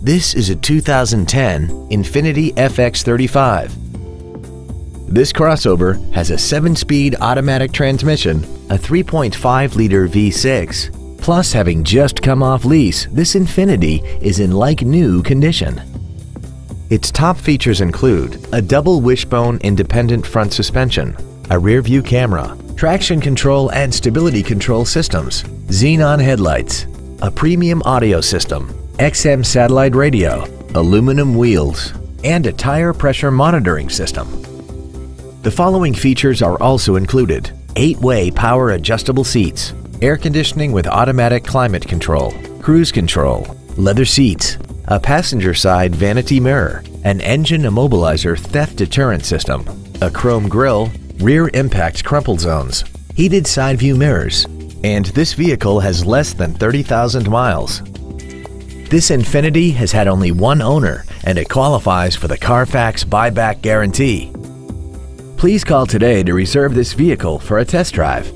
This is a 2010 Infiniti FX35. This crossover has a 7-speed automatic transmission, a 3.5-liter V6. Plus, having just come off lease, this Infiniti is in like-new condition. Its top features include a double wishbone independent front suspension, a rear-view camera, traction control and stability control systems, xenon headlights, a premium audio system, XM satellite radio, aluminum wheels, and a tire pressure monitoring system. The following features are also included: 8-way power adjustable seats, air conditioning with automatic climate control, cruise control, leather seats, a passenger side vanity mirror, an engine immobilizer theft deterrent system, a chrome grille, rear impact crumple zones, heated side view mirrors, and this vehicle has less than 30,000 miles. This Infiniti has had only one owner and it qualifies for the Carfax buyback guarantee. Please call today to reserve this vehicle for a test drive.